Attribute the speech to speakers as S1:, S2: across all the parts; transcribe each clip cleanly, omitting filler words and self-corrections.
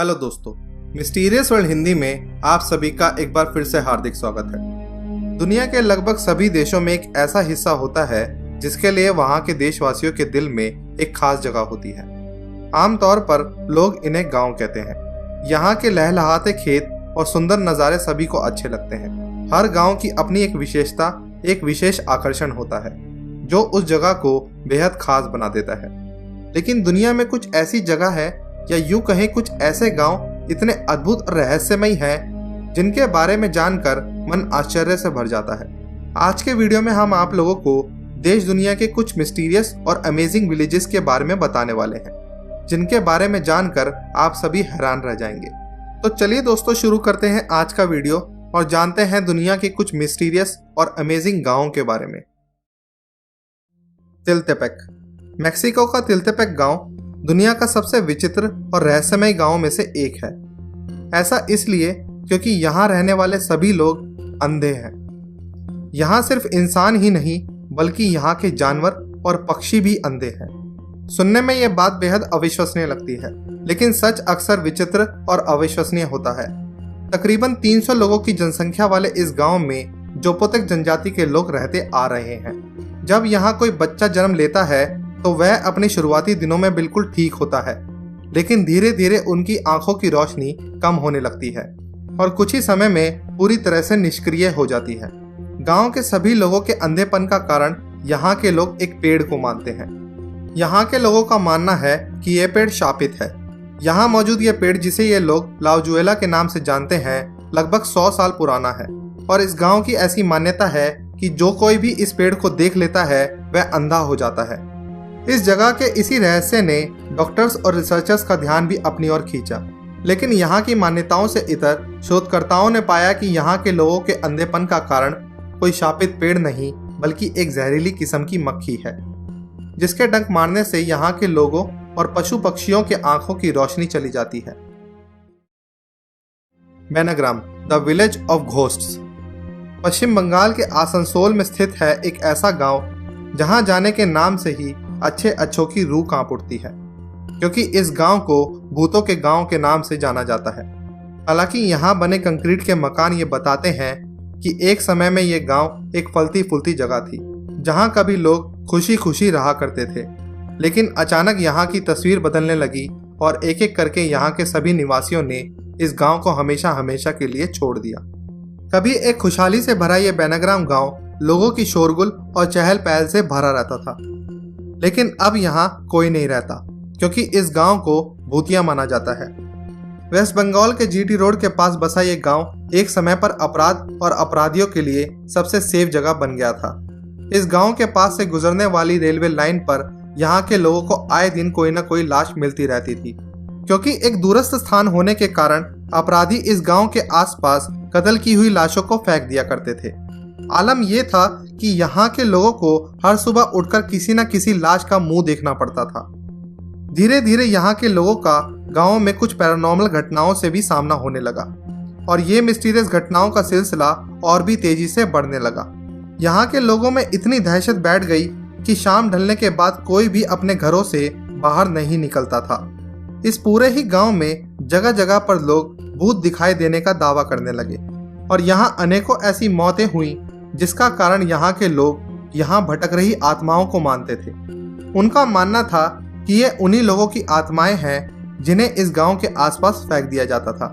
S1: Hello दोस्तों, mysterious world Hindi में आप सभी का एक बार फिर से हार्दिक स्वागत है। दुनिया के लगभग सभी देशों में एक ऐसा हिस्सा होता है जिसके लिए वहाँ के देशवासियों के दिल में एक खास जगह होती है। आमतौर पर लोग इन्हें गांव कहते हैं। यहाँ के लहलहाते खेत और सुंदर नज़ारे सभी को अच्छे लगते हैं। हर गांव की अपनी एक विशेषता, एक विशेष आकर्षण होता है जो उस जगह को बेहद खास बना देता है। लेकिन दुनिया में कुछ ऐसी जगह है, या यूं कहें कुछ ऐसे गांव इतने अद्भुत और रहस्यमयी हैं जिनके बारे में जानकर मन आश्चर्य से भर जाता है। आज के वीडियो में हम आप लोगों को देश दुनिया के कुछ मिस्टीरियस और अमेजिंग विलेजेस के बारे में बताने वाले हैं, जिनके बारे में जानकर आप सभी हैरान रह जाएंगे। तो चलिए दोस्तों, शुरू करते हैं आज का वीडियो और जानते हैं दुनिया के कुछ मिस्टीरियस और अमेजिंग गाँवों के बारे में। तिल्तेपेक। मैक्सिको का तिल्तेपेक गांव दुनिया का सबसे विचित्र और रहस्यमय गांवों में से एक है। ऐसा इसलिए क्योंकि यहाँ रहने वाले सभी लोग अंधे हैं। यहाँ सिर्फ इंसान ही नहीं बल्कि यहाँ के जानवर और पक्षी भी अंधे हैं। सुनने में यह बात बेहद अविश्वसनीय लगती है, लेकिन सच अक्सर विचित्र और अविश्वसनीय होता है। तकरीबन 300 लोगों की जनसंख्या वाले इस गांव में जोपोतेक जनजाति के लोग रहते आ रहे हैं। जब यहाँ कोई बच्चा जन्म लेता है तो वह अपने शुरुआती दिनों में बिल्कुल ठीक होता है, लेकिन धीरे धीरे उनकी आंखों की रोशनी कम होने लगती है और कुछ ही समय में पूरी तरह से निष्क्रिय हो जाती है। गांव के सभी लोगों के अंधेपन का कारण यहाँ के लोग एक पेड़ को मानते हैं। यहाँ के लोगों का मानना है कि यह पेड़ शापित है। यहाँ मौजूद यह पेड़, जिसे ये लोग लाउजुएला के नाम से जानते हैं, लगभग 100 साल पुराना है और इस गाँव की ऐसी मान्यता है कि जो कोई भी इस पेड़ को देख लेता है वह अंधा हो जाता है। इस जगह के इसी रहस्य ने डॉक्टर्स और रिसर्चर्स का ध्यान भी अपनी ओर खींचा, लेकिन यहाँ की मान्यताओं से इतर शोधकर्ताओं ने पाया कि यहाँ के लोगों के अंधेपन का कारण कोई शापित पेड़ नहीं बल्कि एक जहरीली किस्म की मक्खी है, जिसके डंक मारने से यहाँ के लोगों और पशु पक्षियों के आंखों की रोशनी चली जाती है। बेनाग्राम, द विलेज ऑफ घोस्ट्स। पश्चिम बंगाल के आसनसोल में स्थित है एक ऐसा गांव जहां जाने के नाम से ही अच्छे अच्छों की रूह कांप उठती है, क्योंकि इस गांव को भूतों के गांव के नाम से जाना जाता है। हालांकि यहाँ बने कंक्रीट के मकान ये बताते हैं कि एक समय में ये गांव एक फलती फूलती जगह थी जहां कभी लोग खुशी खुशी रहा करते थे, लेकिन अचानक यहाँ की तस्वीर बदलने लगी और एक एक करके यहाँ के सभी निवासियों ने इस गाँव को हमेशा हमेशा के लिए छोड़ दिया। कभी एक खुशहाली से भरा ये बेनाग्राम गाँव लोगों की शोरगुल और चहल पहल से भरा रहता था, लेकिन अब यहाँ कोई नहीं रहता क्योंकि इस गांव को भूतिया माना जाता है। वेस्ट बंगाल के जीटी रोड के पास बसा ये गांव एक समय पर अपराध और अपराधियों के लिए सबसे सेफ जगह बन गया था। इस गांव के पास से गुजरने वाली रेलवे लाइन पर यहाँ के लोगों को आए दिन कोई न कोई लाश मिलती रहती थी। क्योंकि एक दूरस्थ स्थान होने के कारण अपराधी इस गाँव के आसपास कत्ल की हुई लाशों को फेंक दिया करते थे। आलम यह था कि यहाँ के लोगों को हर सुबह उठकर किसी न किसी लाश का मुंह देखना पड़ता था। धीरे धीरे यहाँ के लोगों का गाँव में कुछ पैरानॉर्मल घटनाओं से भी सामना होने लगा और ये मिस्टीरियस घटनाओं का सिलसिला और भी तेजी से बढ़ने लगा। यहाँ के लोगों में इतनी दहशत बैठ गई कि शाम ढलने के बाद कोई भी अपने घरों से बाहर नहीं निकलता था। इस पूरे ही गाँव में जगह जगह पर लोग भूत दिखाई देने का दावा करने लगे और यहाँ अनेकों ऐसी मौतें हुई जिसका कारण यहाँ के लोग यहाँ भटक रही आत्माओं को मानते थे। उनका मानना था कि ये उन्हीं लोगों की आत्माएं हैं जिन्हें इस गांव के आसपास फेंक दिया जाता था।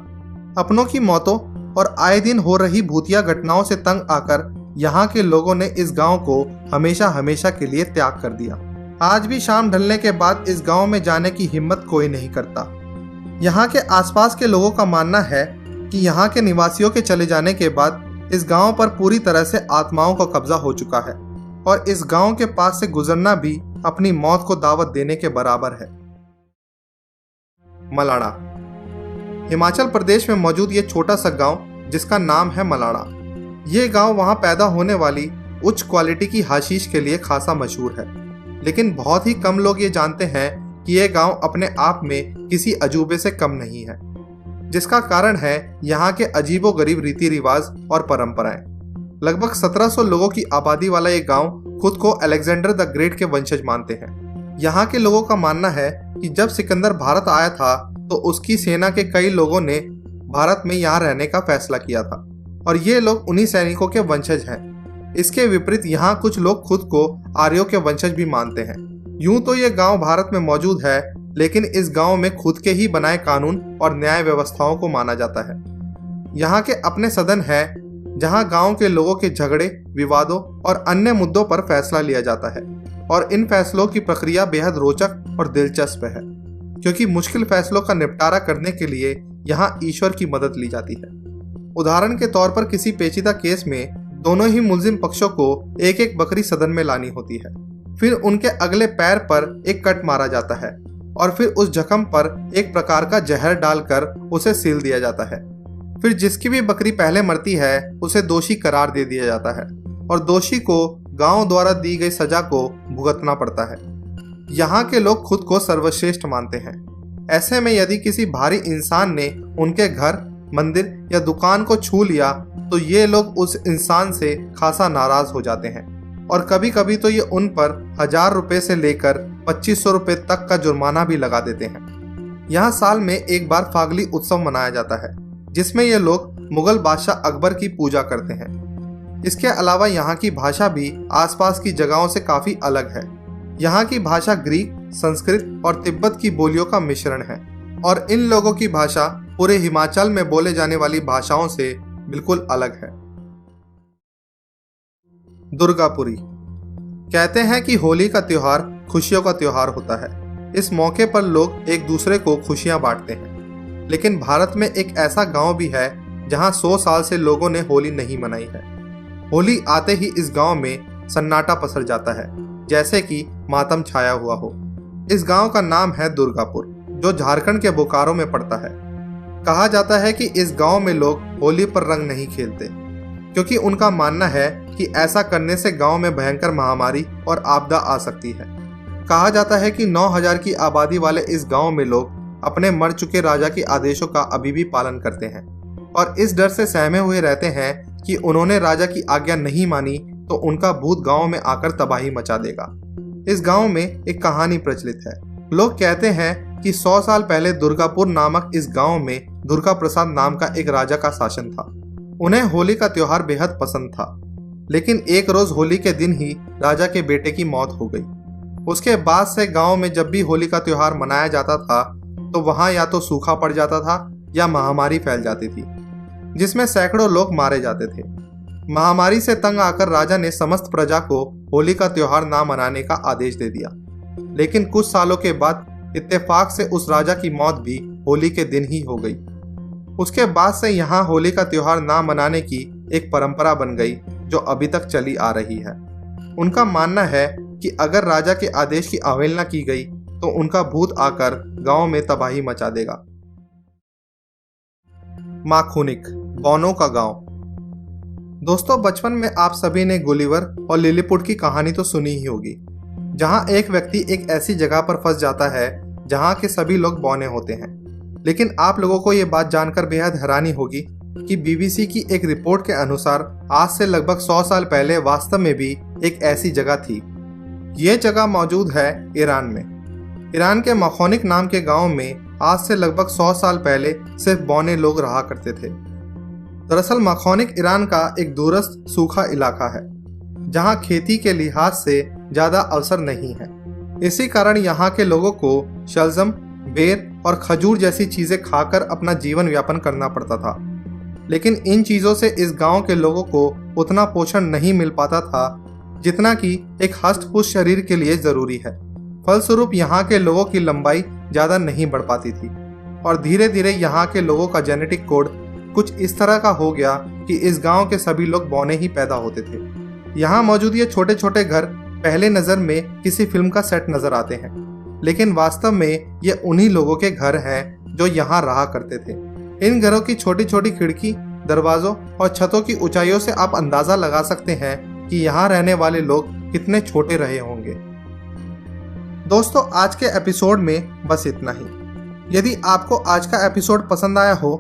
S1: अपनों की मौतों और आए दिन हो रही भूतिया घटनाओं से तंग आकर यहाँ के लोगों ने इस गांव को हमेशा हमेशा के लिए त्याग कर दिया। आज भी शाम ढलने के बाद इस गांव में जाने की हिम्मत कोई नहीं करता। यहाँ के आसपास के लोगों का मानना है कि यहाँ के निवासियों के चले जाने के बाद इस गांव पर पूरी तरह से आत्माओं का कब्जा हो चुका है और इस गांव के पास से गुजरना भी अपनी मौत को दावत देने के बराबर है। मलाड़ा। हिमाचल प्रदेश में मौजूद ये छोटा सा गांव जिसका नाम है मलाड़ा। ये गांव वहां पैदा होने वाली उच्च क्वालिटी की हाशीश के लिए खासा मशहूर है, लेकिन बहुत ही कम लोग ये जानते हैं कि यह गांव अपने आप में किसी अजूबे से कम नहीं है, जिसका कारण है यहाँ के अजीबोगरीब रीति रिवाज और परंपराएं। लगभग 1700 लोगों की आबादी वाला ये गांव खुद को अलेक्जेंडर द ग्रेट के वंशज मानते हैं। यहाँ के लोगों का मानना है कि जब सिकंदर भारत आया था तो उसकी सेना के कई लोगों ने भारत में यहाँ रहने का फैसला किया था और ये लोग उन्हीं सैनिकों के वंशज हैं। इसके विपरीत यहाँ कुछ लोग खुद को आर्यों के वंशज भी मानते हैं। यूं तो ये गांव भारत में मौजूद है, लेकिन इस गांव में खुद के ही बनाए कानून और न्याय व्यवस्थाओं को माना जाता है। यहाँ के अपने सदन है जहाँ गांव के लोगों के झगड़े, विवादों और अन्य मुद्दों पर फैसला लिया जाता है और इन फैसलों की प्रक्रिया बेहद रोचक और दिलचस्प है, क्योंकि मुश्किल फैसलों का निपटारा करने के लिए यहाँ ईश्वर की मदद ली जाती है। उदाहरण के तौर पर किसी पेचीदा केस में दोनों ही मुलजिम पक्षों को एक एक बकरी सदन में लानी होती है। फिर उनके अगले पैर पर एक कट मारा जाता है और फिर उस जख्म पर एक प्रकार का जहर डालकर उसे सील दिया जाता है। फिर जिसकी भी बकरी पहले मरती है उसे दोषी करार दे दिया जाता है और दोषी को गांव द्वारा दी गई सजा को भुगतना पड़ता है। यहाँ के लोग खुद को सर्वश्रेष्ठ मानते हैं। ऐसे में यदि किसी भारी इंसान ने उनके घर, मंदिर या दुकान को छू लिया तो ये लोग उस इंसान से खासा नाराज हो जाते हैं और कभी कभी तो ये उन पर 1000 रुपए से लेकर 2500 रुपए तक का जुर्माना भी लगा देते हैं। यहाँ साल में एक बार फागली उत्सव मनाया जाता है, जिसमें ये लोग मुगल बादशाह अकबर की पूजा करते हैं। इसके अलावा यहाँ की भाषा भी आसपास की जगहों से काफी अलग है। यहाँ की भाषा ग्रीक, संस्कृत और तिब्बत की बोलियों का मिश्रण है और इन लोगों की भाषा पूरे हिमाचल में बोले जाने वाली भाषाओं से बिल्कुल अलग है। दुर्गापुरी। कहते हैं कि होली का त्योहार खुशियों का त्योहार होता है। इस मौके पर लोग एक दूसरे को खुशियां बांटते हैं, लेकिन भारत में एक ऐसा गांव भी है जहां 100 साल से लोगों ने होली नहीं मनाई है। होली आते ही इस गांव में सन्नाटा पसर जाता है, जैसे कि मातम छाया हुआ हो। इस गांव का नाम है दुर्गापुर, जो झारखंड के बोकारो में पड़ता है। कहा जाता है कि इस गांव में लोग होली पर रंग नहीं खेलते, क्योंकि उनका मानना है कि ऐसा करने से गांव में भयंकर महामारी और आपदा आ सकती है। कहा जाता है कि 9000 की आबादी वाले इस गांव में लोग अपने मर चुके राजा के आदेशों का अभी भी पालन करते हैं और इस डर से सहमे हुए रहते हैं कि उन्होंने राजा की आज्ञा नहीं मानी तो उनका भूत गांव में आकर तबाही मचा देगा। इस गांव में एक कहानी प्रचलित है। लोग कहते हैं कि 100 साल पहले दुर्गापुर नामक इस गांव में दुर्गा प्रसाद नाम का एक राजा का शासन था। उन्हें होली का त्योहार बेहद पसंद था, लेकिन एक रोज होली के दिन ही राजा के बेटे की मौत हो गई। उसके बाद से गांव में जब भी होली का त्योहार मनाया जाता था तो वहां या तो सूखा पड़ जाता था या महामारी फैल जाती थी, जिसमें सैकड़ों लोग मारे जाते थे। महामारी से तंग आकर राजा ने समस्त प्रजा को होली का त्योहार ना मनाने का आदेश दे दिया, लेकिन कुछ सालों के बाद इत्तेफाक से उस राजा की मौत भी होली के दिन ही हो गई। उसके बाद से यहाँ होली का त्योहार ना मनाने की एक परंपरा बन गई, जो अभी तक चली आ रही है। उनका मानना है कि अगर राजा के आदेश की अवहेलना की गई तो उनका भूत आकर गांव में तबाही मचा देगा। माखुनिक, बौनों का गांव। दोस्तों, बचपन में आप सभी ने गुलिवर और लिलीपुट की कहानी तो सुनी ही होगी, जहां एक व्यक्ति एक ऐसी जगह पर फंस जाता है जहां के सभी लोग बौने होते हैं। लेकिन आप लोगों को ये बात जानकर बेहद हैरानी होगी कि बीबीसी की एक रिपोर्ट के अनुसार आज से लगभग 100 साल पहले वास्तव में भी एक ऐसी जगह थी। ये जगह मौजूद है ईरान में। ईरान के मखौनिक नाम के गांव में आज से लगभग 100 साल पहले सिर्फ बौने लोग रहा करते थे। दरअसल मखौनिक ईरान का एक दूरस्थ सूखा इलाका है, जहां खेती के लिहाज से ज्यादा अवसर नहीं है। इसी कारण यहाँ के लोगों को शलजम, बेर और खजूर जैसी चीजें खाकर अपना जीवन यापन करना पड़ता था। लेकिन इन चीजों से इस गांव के लोगों को उतना पोषण नहीं मिल पाता था जितना कि एक हष्ट-पुष्ट शरीर के लिए जरूरी है। फलस्वरूप यहाँ के लोगों की लंबाई ज्यादा नहीं बढ़ पाती थी और धीरे धीरे यहाँ के लोगों का जेनेटिक कोड कुछ इस तरह का हो गया कि इस गांव के सभी लोग बौने ही पैदा होते थे। यहाँ मौजूद ये छोटे छोटे घर पहले नजर में किसी फिल्म का सेट नजर आते हैं, लेकिन वास्तव में ये उन्हीं लोगों के घर हैं जो यहाँ रहा करते थे। इन घरों की छोटी छोटी खिड़की, दरवाजों और छतों की ऊंचाइयों से आप अंदाजा लगा सकते हैं कि यहाँ रहने वाले लोग कितने छोटे रहे होंगे। दोस्तों, आज के एपिसोड में बस इतना ही। यदि आपको आज का एपिसोड पसंद आया हो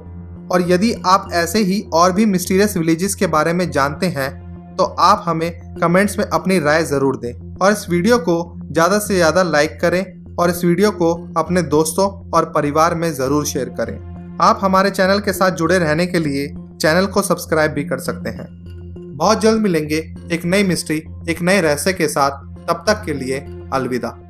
S1: और यदि आप ऐसे ही और भी मिस्टीरियस विलेजेस के बारे में जानते हैं तो आप हमें कमेंट्स में अपनी राय जरूर दें और इस वीडियो को ज़्यादा से ज़्यादा लाइक करें और इस वीडियो को अपने दोस्तों और परिवार में ज़रूर शेयर करें। आप हमारे चैनल के साथ जुड़े रहने के लिए चैनल को सब्सक्राइब भी कर सकते हैं। बहुत जल्द मिलेंगे एक नई मिस्ट्री, एक नए रहस्य के साथ। तब तक के लिए अलविदा।